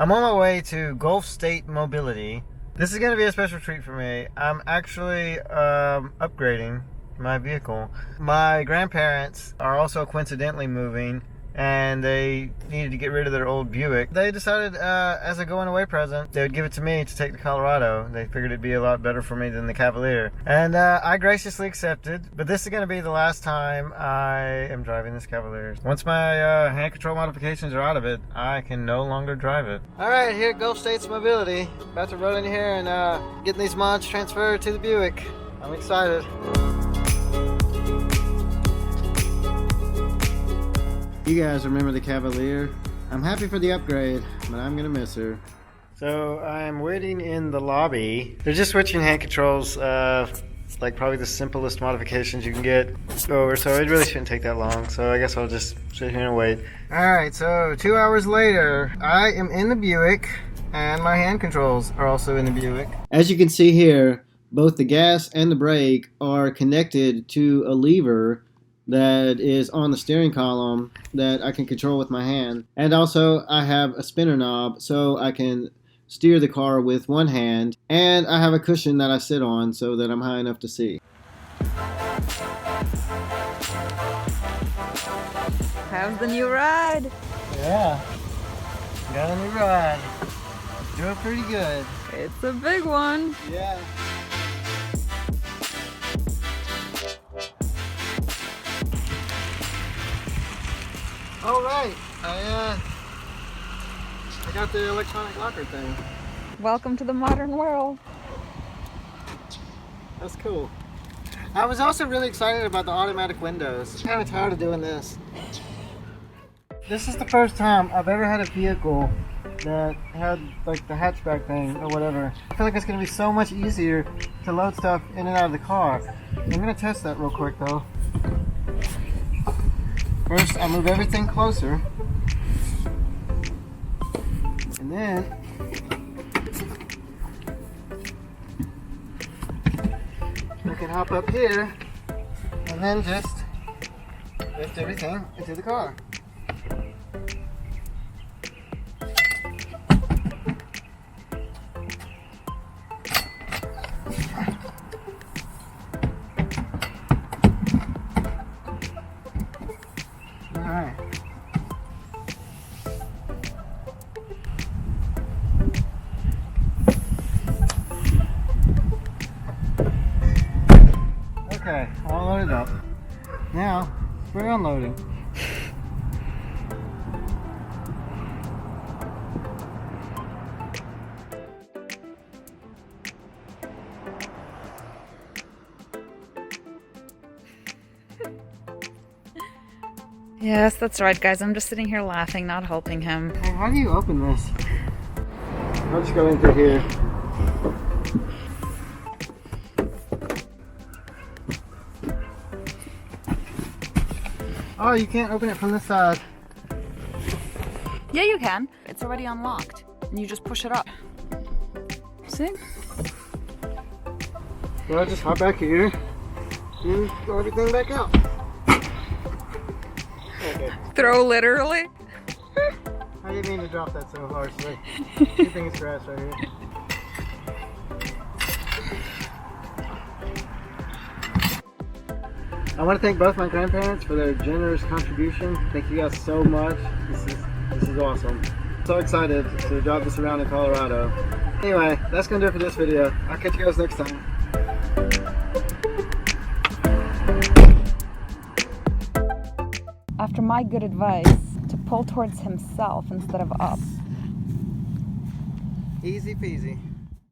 I'm on my way to Gulf State Mobility. This is going to be a special treat for me. I'm actually upgrading my vehicle. My grandparents are also coincidentally moving, and they needed to get rid of their old Buick. They decided as a going away present, they would give it to me to take to Colorado. They figured it'd be a lot better for me than the Cavalier. And I graciously accepted, but this is going to be the last time I am driving this Cavalier. Once my hand control modifications are out of it, I can no longer drive it. All right, here at Gulf States Mobility. About to run in here and getting these mods transferred to the Buick. I'm excited. You guys remember the Cavalier? I'm happy for the upgrade, but I'm gonna miss her. So I'm waiting in the lobby. They're just switching hand controls, like probably the simplest modifications you can get over, so it really shouldn't take that long. So I guess I'll just sit here and wait. Alright, so 2 hours later, I am in the Buick, and my hand controls are also in the Buick. As you can see here, both the gas and the brake are connected to a lever that is on the steering column that I can control with my hand. And also I have a spinner knob so I can steer the car with one hand, and I have a cushion that I sit on so that I'm high enough to see. How's the new ride? Yeah, got a new ride. Doing pretty good. It's a big one. Yeah. All right, I got the electronic locker thing. Welcome to the modern world. That's cool. I was also really excited about the automatic windows. I'm kind of tired of doing this. This is the first time I've ever had a vehicle that had like the hatchback thing or whatever. I feel like it's going to be so much easier to load stuff in and out of the car. I'm going to test that real quick though. First, I move everything closer, and then I can hop up here, and then just lift everything into the car. Alright. Okay, all loaded up. Now, we're unloading. Yes, that's right, guys. I'm just sitting here laughing, not helping him. Hey, how do you open this? I'll just go in through here. Oh, you can't open it from this side. Yeah, you can. It's already unlocked. And you just push it up. See? So I'll just hop back here and throw everything back out. Okay. Throw literally? I didn't mean to drop that so harshly. Good thing it's grass right here. I want to thank both my grandparents for their generous contribution. Thank you guys so much. This is awesome. So excited to drive this around in Colorado. Anyway, that's gonna do it for this video. I'll catch you guys next time. After my good advice to pull towards himself instead of up. Easy peasy.